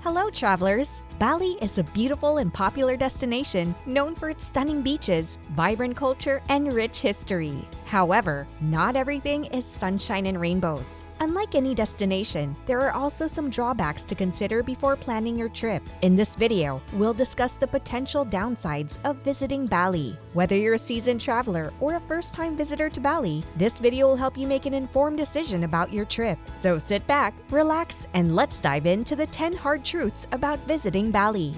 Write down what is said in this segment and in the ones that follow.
Hello, travelers! Bali is a beautiful and popular destination known for its stunning beaches, vibrant culture, and rich history. However, not everything is sunshine and rainbows. Unlike any destination, there are also some drawbacks to consider before planning your trip. In this video, we'll discuss the potential downsides of visiting Bali. Whether you're a seasoned traveler or a first-time visitor to Bali, this video will help you make an informed decision about your trip. So sit back, relax, and let's dive into the 10 hard truths about visiting Bali.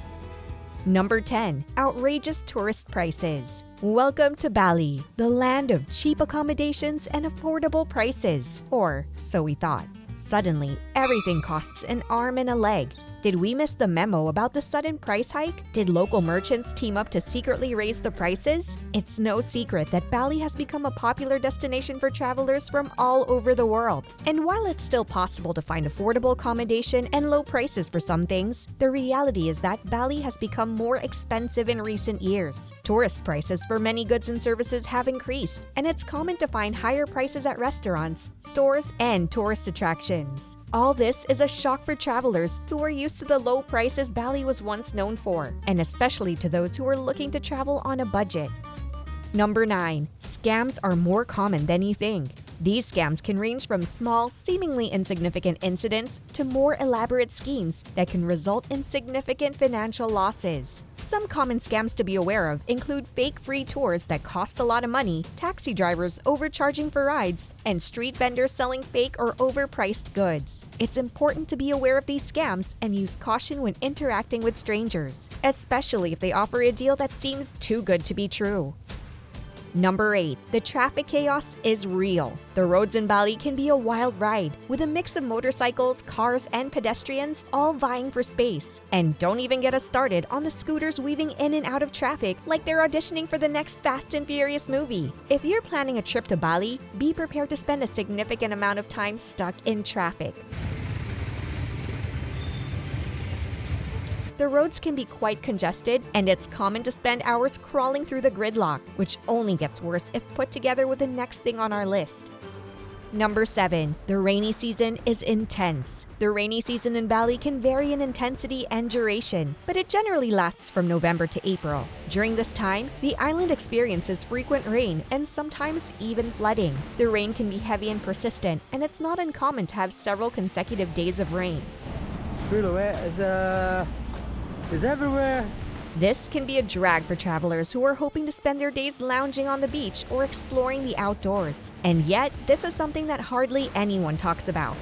Number 10. Outrageous tourist prices. Welcome to Bali, the land of cheap accommodations and affordable prices. Or so we thought. Suddenly, everything costs an arm and a leg. Did we miss the memo about the sudden price hike? Did local merchants team up to secretly raise the prices? It's no secret that Bali has become a popular destination for travelers from all over the world. And while it's still possible to find affordable accommodation and low prices for some things, the reality is that Bali has become more expensive in recent years. Tourist prices for many goods and services have increased, and it's common to find higher prices at restaurants, stores, and tourist attractions. All this is a shock for travelers who are used to the low prices Bali was once known for, and especially to those who are looking to travel on a budget. Number 9. Scams are more common than you think. These scams can range from small, seemingly insignificant incidents to more elaborate schemes that can result in significant financial losses. Some common scams to be aware of include fake free tours that cost a lot of money, taxi drivers overcharging for rides, and street vendors selling fake or overpriced goods. It's important to be aware of these scams and use caution when interacting with strangers, especially if they offer a deal that seems too good to be true. Number 8. The traffic chaos is real. The roads in Bali can be a wild ride, with a mix of motorcycles, cars, and pedestrians all vying for space. And don't even get us started on the scooters weaving in and out of traffic like they're auditioning for the next Fast and Furious movie. If you're planning a trip to Bali, be prepared to spend a significant amount of time stuck in traffic. The roads can be quite congested, and it's common to spend hours crawling through the gridlock, which only gets worse if put together with the next thing on our list. Number 7. The rainy season is intense. The rainy season in Bali can vary in intensity and duration, but it generally lasts from November to April. During this time, the island experiences frequent rain and sometimes even flooding. The rain can be heavy and persistent, and it's not uncommon to have several consecutive days of rain. It's everywhere. This can be a drag for travelers who are hoping to spend their days lounging on the beach or exploring the outdoors. And yet, this is something that hardly anyone talks about.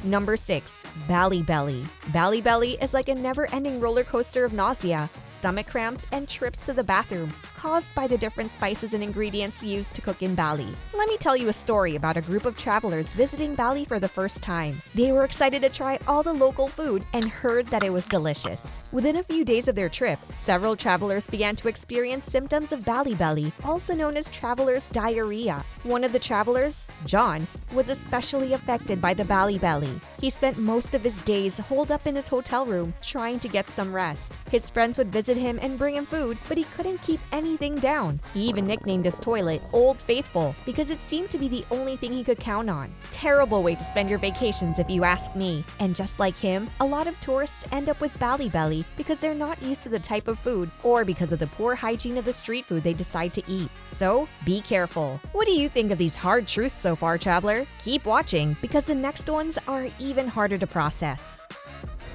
Number 6. Bali Belly. Bali Belly is like a never-ending roller coaster of nausea, stomach cramps, and trips to the bathroom, caused by the different spices and ingredients used to cook in Bali. Let me tell you a story about a group of travelers visiting Bali for the first time. They were excited to try all the local food and heard that it was delicious. Within a few days of their trip, several travelers began to experience symptoms of Bali Belly, also known as traveler's diarrhea. One of the travelers, John, was especially affected by the Bali Belly. He spent most of his days holed up in his hotel room trying to get some rest. His friends would visit him and bring him food, but he couldn't keep anything down. He even nicknamed his toilet Old Faithful because it seemed to be the only thing he could count on. Terrible way to spend your vacations if you ask me. And just like him, a lot of tourists end up with Bali Belly because they're not used to the type of food or because of the poor hygiene of the street food they decide to eat. So, be careful. What do you think of these hard truths so far, traveler? Keep watching because the next ones are even harder to process.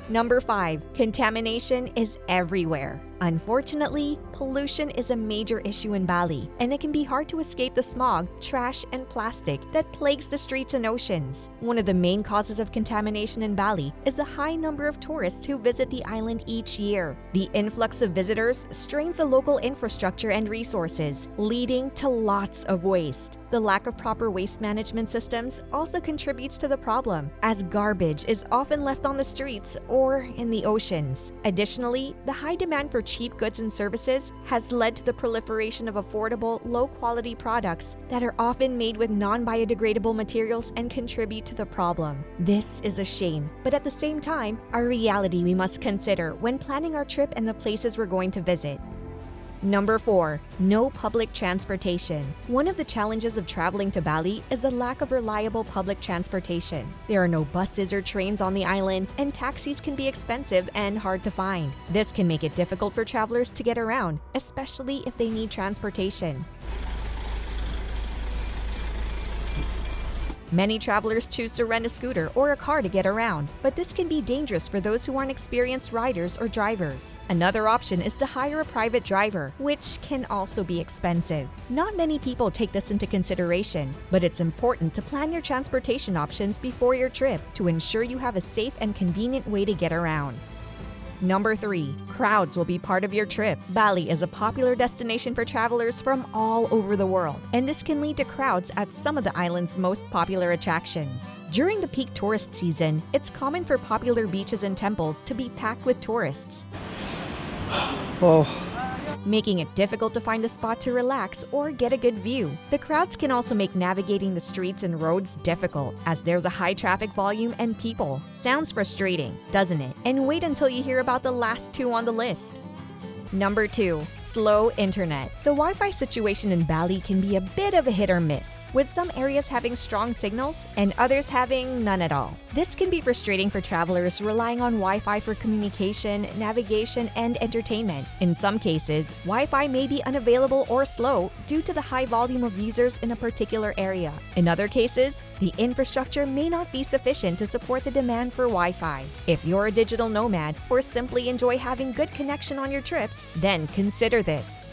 Number 5. Contamination is everywhere. Unfortunately, pollution is a major issue in Bali, and it can be hard to escape the smog, trash, and plastic that plagues the streets and oceans. One of the main causes of contamination in Bali is the high number of tourists who visit the island each year. The influx of visitors strains the local infrastructure and resources, leading to lots of waste. The lack of proper waste management systems also contributes to the problem, as garbage is often left on the streets or in the oceans. Additionally, the high demand for cheap goods and services has led to the proliferation of affordable, low-quality products that are often made with non-biodegradable materials and contribute to the problem. This is a shame, but at the same time, a reality we must consider when planning our trip and the places we're going to visit. Number 4. No public transportation. One of the challenges of traveling to Bali is the lack of reliable public transportation. There are no buses or trains on the island, and taxis can be expensive and hard to find. This can make it difficult for travelers to get around, especially if they need transportation. Many travelers choose to rent a scooter or a car to get around, but this can be dangerous for those who aren't experienced riders or drivers. Another option is to hire a private driver, which can also be expensive. Not many people take this into consideration, but it's important to plan your transportation options before your trip to ensure you have a safe and convenient way to get around. Number 3. Crowds will be part of your trip. Bali is a popular destination for travelers from all over the world, and this can lead to crowds at some of the island's most popular attractions. During the peak tourist season, it's common for popular beaches and temples to be packed with tourists, making it difficult to find a spot to relax or get a good view. The crowds can also make navigating the streets and roads difficult, as there's a high traffic volume and people. Sounds frustrating, doesn't it? And wait until you hear about the last two on the list. Number 2. Slow internet. The Wi-Fi situation in Bali can be a bit of a hit or miss, with some areas having strong signals and others having none at all. This can be frustrating for travelers relying on Wi-Fi for communication, navigation, and entertainment. In some cases, Wi-Fi may be unavailable or slow due to the high volume of users in a particular area. In other cases, the infrastructure may not be sufficient to support the demand for Wi-Fi. If you're a digital nomad or simply enjoy having good connection on your trips, then consider this.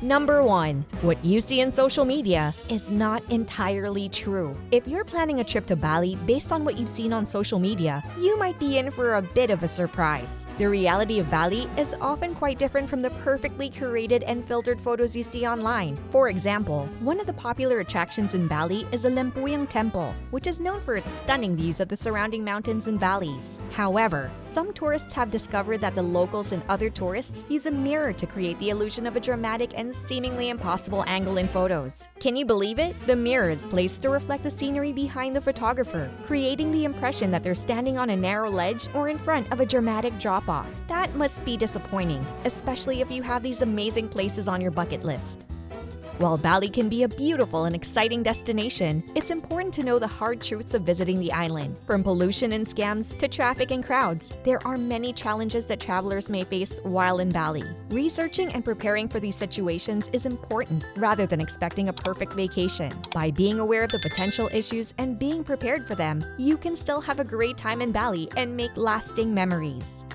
Number 1. What you see in social media is not entirely true. If you're planning a trip to Bali based on what you've seen on social media, you might be in for a bit of a surprise. The reality of Bali is often quite different from the perfectly curated and filtered photos you see online. For example, one of the popular attractions in Bali is the Lempuyang Temple, which is known for its stunning views of the surrounding mountains and valleys. However, some tourists have discovered that the locals and other tourists use a mirror to create the illusion of a dramatic and seemingly impossible angle in photos. Can you believe it? The mirror is placed to reflect the scenery behind the photographer, creating the impression that they're standing on a narrow ledge or in front of a dramatic drop-off. That must be disappointing, especially if you have these amazing places on your bucket list. While Bali can be a beautiful and exciting destination, it's important to know the hard truths of visiting the island. From pollution and scams to traffic and crowds, there are many challenges that travelers may face while in Bali. Researching and preparing for these situations is important rather than expecting a perfect vacation. By being aware of the potential issues and being prepared for them, you can still have a great time in Bali and make lasting memories.